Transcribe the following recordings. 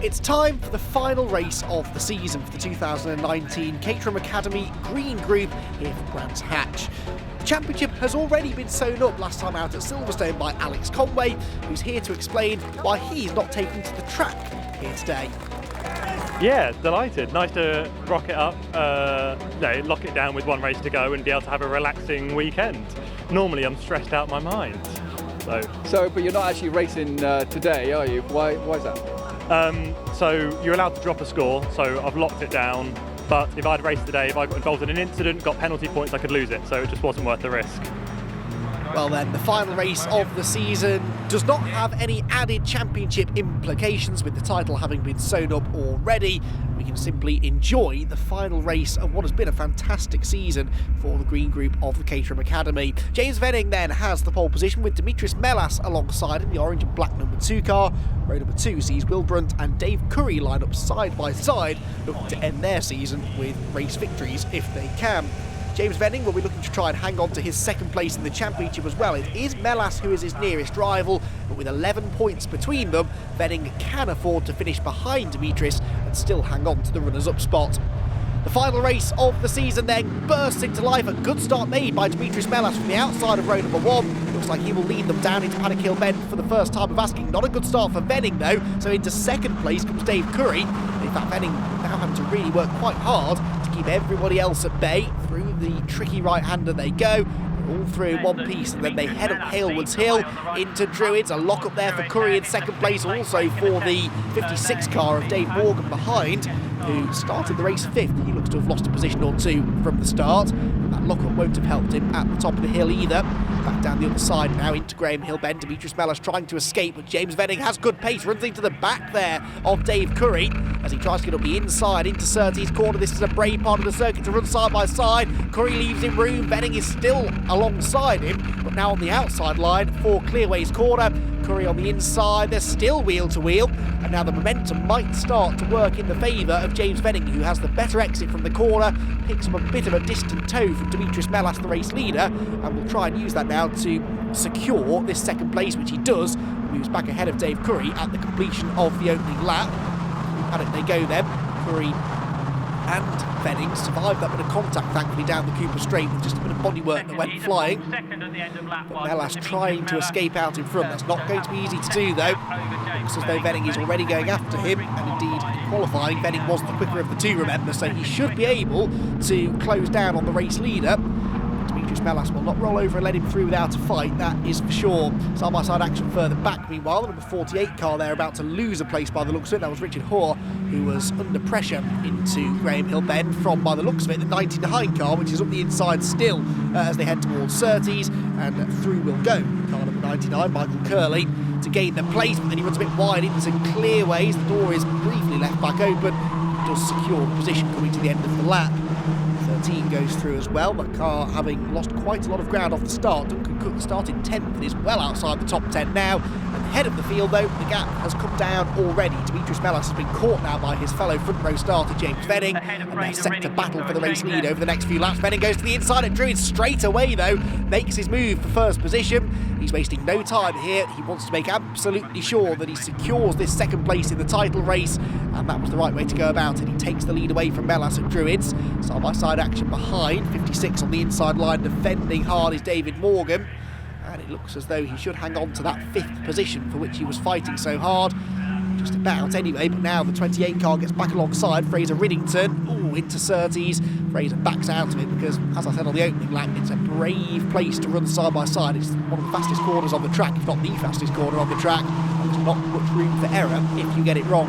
It's time for the final race of the season for the 2019 Caterham Academy Green Group here for Brands Hatch. The championship has already been sewn up last time out at Silverstone by Alex Conway, who's here to explain why he's not taken to the track here today. Yeah, delighted. Nice to rock it up, lock it down with one race to go and be able to have a relaxing weekend. Normally I'm stressed out my mind. But you're not actually racing today, are you? Why is that? So you're allowed to drop a score, so I've locked it down. But if I'd raced today, if I got involved in an incident, got penalty points, I could lose it. So it just wasn't worth the risk. Well then, the final race of the season does not have any added championship implications, with the title having been sewn up already. We can simply enjoy the final race of what has been a fantastic season for the Green Group of the Caterham Academy. James Venning then has the pole position with Dimitris Melas alongside him, the orange and black number 2 car. Row number 2 sees Will Brunt and Dave Curry line up side by side, looking to end their season with race victories if they can. James Venning will be looking to try and hang on to his second place in the championship as well. It is Melas who is his nearest rival, but with 11 points between them, Venning can afford to finish behind Dimitris and still hang on to the runners-up spot. The final race of the season then bursts into life. A good start made by Dimitris Melas from the outside of row number 1. Looks like he will lead them down into Paddock Hill Bend for the first time of asking. Not a good start for Venning though, so into second place comes Dave Curry. In fact, Venning now having to really work quite hard to keep everybody else at bay. Through the tricky right-hander they go, all through in one piece, and then they head up Halewoods Hill into Druids. A lock up there for Curry in second place, also for the 56 car of Dave Morgan behind, who started the race 5th. He looks to have lost a position or two from the start, and that lock-up won't have helped him at the top of the hill either. Back down the other side now into Graham Hill Bend. Dimitris Melas trying to escape, but James Venning has good pace, runs into the back there of Dave Curry as he tries to get up the inside into Surtees corner. This is a brave part of the circuit to run side by side. Curry leaves him room. Venning is still alongside him, but now on the outside line for Clearways corner. Curry on the inside, they're still wheel to wheel, and now the momentum might start to work in the favour of James Venning, who has the better exit from the corner, picks up a bit of a distant toe from Dimitris Melas, the race leader, and will try and use that now to secure this second place, which he does. He was back ahead of Dave Curry at the completion of the opening lap. Paddock they go then. Curry and Venning survived that bit of contact, thankfully, down the Cooper Straight with just a bit of bodywork that went flying. But Melas trying to escape out in front. That's not going to be easy to do, though. Looks as though Venning is already going after him, and indeed, in qualifying, Venning was the quicker of the two, remember, so he should be able to close down on the race leader. Dimitris Melas will not roll over and let him through without a fight, that is for sure. Side-by-side action further back, meanwhile. The number 48 car there about to lose a place by the looks of it. That was Richard Hoare, who was under pressure into Graham Hill Bend from, by the looks of it, the 99 car, which is up the inside still as they head towards Surtees, and through will go car number 99, Michael Curley, to gain the place, but then he runs a bit wide into Clearways. The door is briefly left back open, does secure the position coming to the end of the lap. 13 goes through as well, the car having lost quite a lot of ground off the start. Duncan Cook started 10th and is well outside the top 10 now. And ahead of the field though, the gap has come down already. Dimitris Melas has been caught now by his fellow front row starter James Venning, and they're set to battle for the race lead over the next few laps. Venning goes to the inside at Druids straight away though, makes his move for first position. He's wasting no time here. He wants to make absolutely sure that he secures this second place in the title race, and that was the right way to go about it. He takes the lead away from Melas at Druids. Side-by-side action behind. 56 on the inside line, defending hard is David Morgan, and it looks as though he should hang on to that 5th position for which he was fighting so hard. Just about anyway, but now the 28 car gets back alongside Fraser Riddington. Ooh, into Surtees. Fraser backs out of it because, as I said on the opening lap, it's a brave place to run side by side. It's one of the fastest corners on the track, if not the fastest corner on the track, and there's not much room for error if you get it wrong.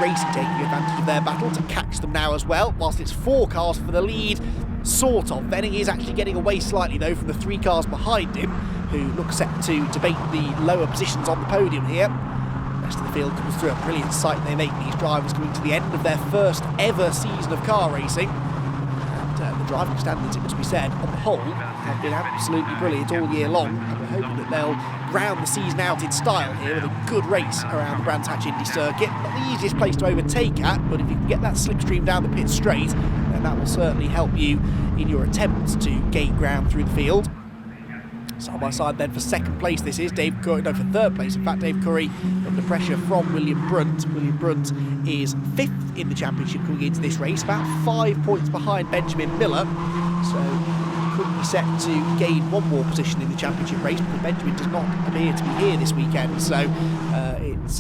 Racing taking advantage of their battle to catch them now as well, whilst it's 4 cars for the lead, sort of. Venning is actually getting away slightly though from the 3 cars behind him, who look set to debate the lower positions on the podium here. The rest of the field comes through. A brilliant sight they make, these drivers coming to the end of their first ever season of car racing. And the driving standards, it must be said, on the whole, have been absolutely brilliant all year long, and we're hoping that they'll round the season out in style here with a good race around the Brands Hatch Indy circuit. Not the easiest place to overtake at, but if you can get that slipstream down the pit straight, then that will certainly help you in your attempts to gain ground through the field. Side by side then for second place, this is Dave Curry, no, for third place. In fact, Dave Curry under pressure from William Brunt. William Brunt is 5th in the championship coming into this race, about 5 points behind Benjamin Miller. So could be set to gain one more position in the championship race, because Benjamin does not appear to be here this weekend. So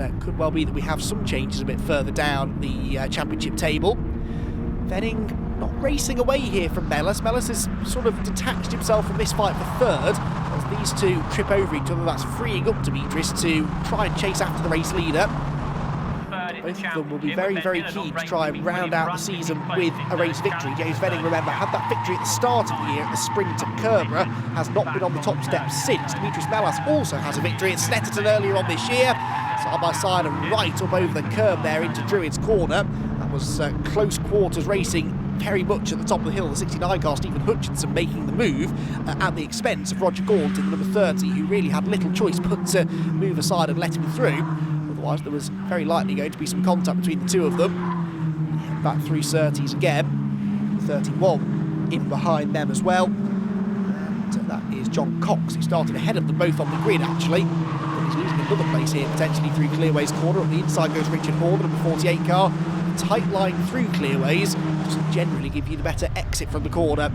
it could well be that we have some changes a bit further down the championship table. Venning not racing away here from Mellis. Mellis has sort of detached himself from this fight for third. As these two trip over each other, that's freeing up Dimitris to try and chase after the race leader. Both of them will be very, very keen to try and round out the season with a race victory. James Venning, remember, had that victory at the start of the year at the sprint at Kerbera, has not been on the top step since. Dimitris Mellas also has a victory at Snetterton earlier on this year. Side by side and right up over the curb there into Druids Corner. That was close quarters racing very much at the top of the hill. The 69 car, Stephen Hutchinson, making the move at the expense of Roger Gaunt in the number 30, who really had little choice but to move aside and let him through. Otherwise, there was very likely going to be some contact between the two of them. Back through Surtees again. 31 in behind them as well. And that is John Cox, who started ahead of them both on the grid, actually. But he's losing another place here, potentially through Clearways Corner. On the inside goes Richard Hall, the number 48 car. Tight line through Clearways. Doesn't generally give you the better exit from the corner.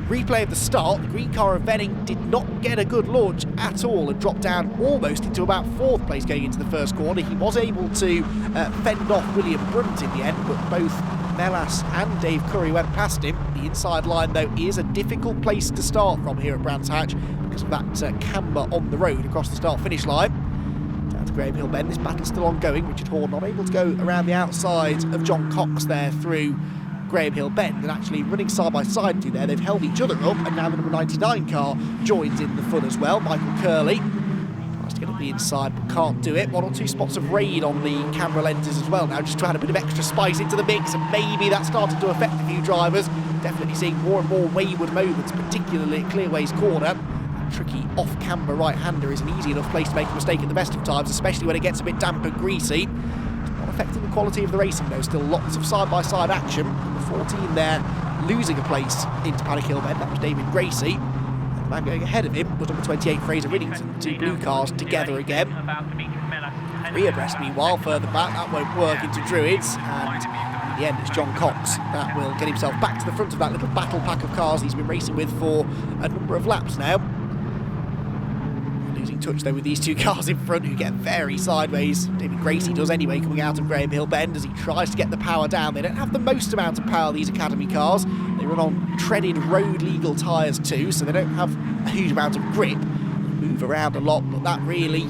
Replay of the start, the green car of Venning did not get a good launch at all and dropped down almost into about 4th place going into the first corner. He was able to fend off William Brunt in the end, but both Mellas and Dave Curry went past him. The inside line, though, is a difficult place to start from here at Brands Hatch because of that camber on the road across the start-finish line. Down to Graham Hill Bend, this battle's still ongoing. Richard Horn not able to go around the outside of John Cox there through Graham Hill Bend, and actually running side by side through there. They've held each other up, and now the number 99 car joins in the fun as well. Michael Curley tries to get up the inside but can't do it. 1 or 2 spots of rain on the camera lenses as well now, just to add a bit of extra spice into the mix, and maybe that started to affect a few drivers. Definitely seeing more and more wayward moments, particularly at Clearways Corner. That tricky off-camber right-hander is an easy enough place to make a mistake at the best of times, especially when it gets a bit damp and greasy. Affecting the quality of the racing though, still lots of side-by-side action. Number 14 there, losing a place into Paddock Hill Bend, that was David Gracie. And the man going ahead of him was number 28 Fraser Riddington, 2 blue cars together again. 3 abreast meanwhile, further back, that won't work into Druids, and in the end it's John Cox that will get himself back to the front of that little battle pack of cars he's been racing with for a number of laps now. Touch though with these 2 cars in front who get very sideways. David Gracie does anyway, coming out of Graham Hill Bend as he tries to get the power down. They don't have the most amount of power, these Academy cars. They run on treaded road legal tyres too, so they don't have a huge amount of grip. They move around a lot, but that really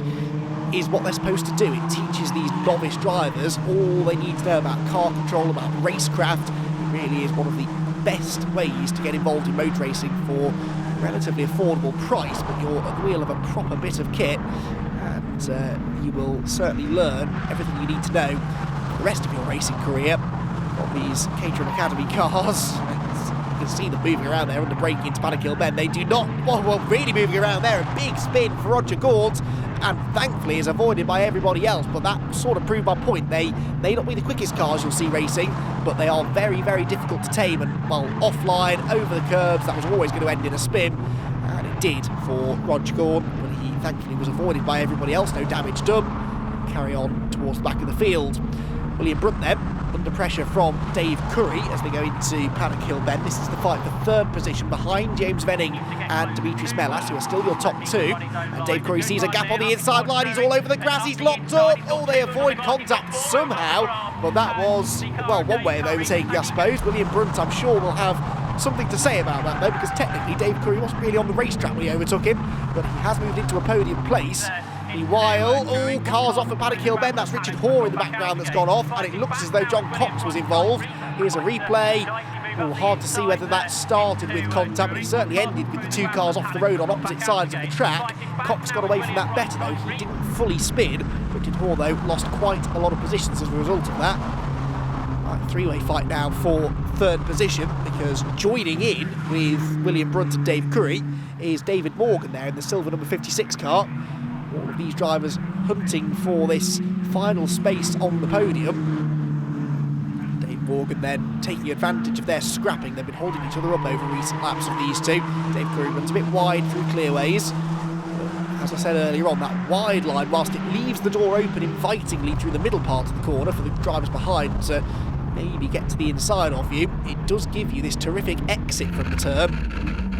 is what they're supposed to do. It teaches these novice drivers all they need to know about car control, about racecraft. It really is one of the best ways to get involved in motor racing for relatively affordable price, but you're at the wheel of a proper bit of kit, and you will certainly learn everything you need to know for the rest of your racing career on these Caterham Academy cars. You can see them moving around there under braking into Paddock Hill Bend. They do not, well, really moving around there. A big spin for Roger Gaunt, and thankfully is avoided by everybody else, but that sort of proved my point. They may not be the quickest cars you'll see racing, but they are very, very difficult to tame, and well, offline, over the curbs, that was always going to end in a spin, and it did for Roger Gaunt, but he thankfully was avoided by everybody else, no damage done. Carry on towards the back of the field. William Brunt then, under pressure from Dave Curry as they go into Paddock Hill Bend. This is the fight for 3rd position behind James Venning and Dimitris Mellas, who are still your top 2. And Dave Curry sees a gap on the inside line. He's all over the grass. He's locked up. Oh, they avoid contact somehow. But that was, well, one way of overtaking, I suppose. William Brunt, I'm sure, will have something to say about that, though, because technically Dave Curry wasn't really on the racetrack when he overtook him, but he has moved into a podium place. Meanwhile, all cars off at Paddock Hill Bend. That's Richard Hoare in the background that's gone off, and it looks as though John Cox was involved. Here's a replay. Oh, hard to see whether that started with contact, but it certainly ended with the 2 cars off the road on opposite sides of the track. Cox got away from that better, though. He didn't fully spin. Richard Hoare, though, lost quite a lot of positions as a result of that. Right, 3-way fight now for 3rd position, because joining in with William Brunt and Dave Curry is David Morgan there in the silver number 56 car. All of these drivers hunting for this final space on the podium. Dave Morgan then taking advantage of their scrapping. They've been holding each other up over recent laps of these two. Dave Curry runs a bit wide through clearways. As I said earlier on, that wide line, whilst it leaves the door open invitingly through the middle part of the corner for the drivers behind to maybe get to the inside of you, it does give you this terrific exit from the turn.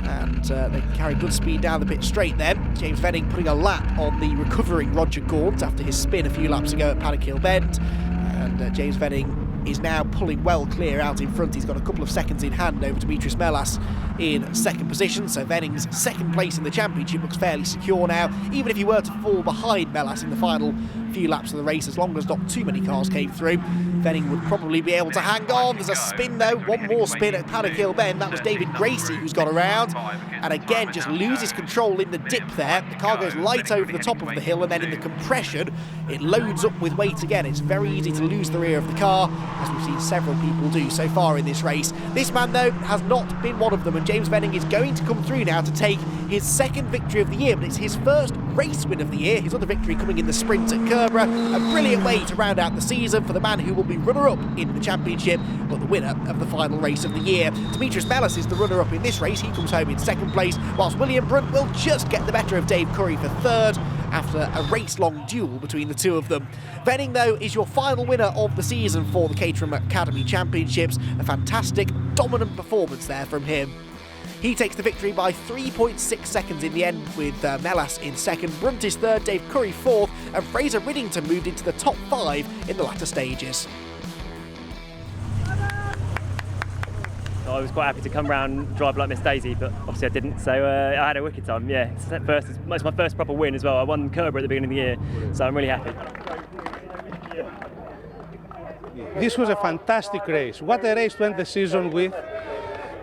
And they can carry good speed down the pit straight then. James Venning putting a lap on the recovering Roger Gaunt after his spin a few laps ago at Paddock Hill Bend. And James Venning is now pulling well clear out in front. He's got a couple of seconds in hand over Dimitris Melas in second position, so Venning's second place in the championship looks fairly secure now. Even if he were to fall behind Melas in the final few laps of the race, as long as not too many cars came through, Venning would probably be able to hang on. There's a spin though, one more spin at Paddock Hill Bend. That was David Gracie who's got around, and again just loses control in the dip there. The car goes light over the top of the hill, and then in the compression it loads up with weight again. It's very easy to lose the rear of the car, as we've seen several people do so far in this race. This man though has not been one of them, and James Venning is going to come through now to take his second victory of the year, but it's his first race win of the year. His other victory coming in the sprint at Kerbera. A brilliant way to round out the season for the man who will be runner-up in the championship, but the winner of the final race of the year. Dimitris Melas is the runner-up in this race. He comes home in second place, whilst William Brunt will just get the better of Dave Curry for third after a race-long duel between the two of them. Venning, though, is your final winner of the season for the Caterham Academy Championships. A fantastic, dominant performance there from him. He takes the victory by 3.6 seconds in the end, with Melas in second, Brunt is third, Dave Curry fourth, and Fraser Riddington moved into the top 5 in the latter stages. I was quite happy to come round and drive like Miss Daisy, but obviously I didn't, so I had a wicked time. Yeah, it's my first proper win as well. I won Kerbera at the beginning of the year, so I'm really happy. This was a fantastic race. What a race to end the season with.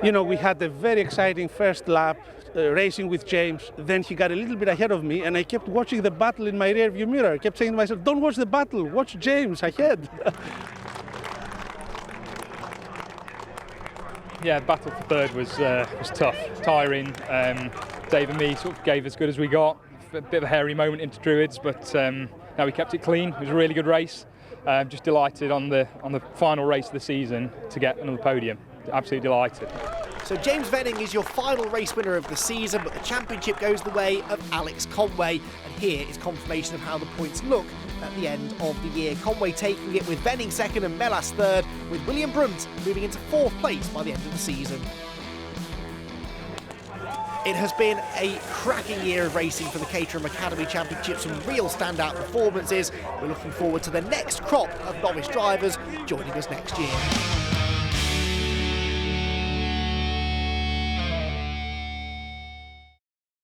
You know, we had a very exciting first lap, racing with James. Then he got a little bit ahead of me, and I kept watching the battle in my rear view mirror. I kept saying to myself, don't watch the battle, watch James ahead. Yeah, battle for third was tough, tiring. Dave and me sort of gave as good as we got. A bit of a hairy moment into Druids, but no, we kept it clean. It was a really good race. Just delighted on the final race of the season to get another podium. Absolutely delighted. So James Venning is your final race winner of the season, but the championship goes the way of Alex Conway, and here is confirmation of how the points look at the end of the year. Conway taking it with Venning second and Melas third, with William Brunt moving into fourth place by the end of the season. It has been a cracking year of racing for the Caterham Academy Championship, some real standout performances. We're looking forward to the next crop of novice drivers joining us next year.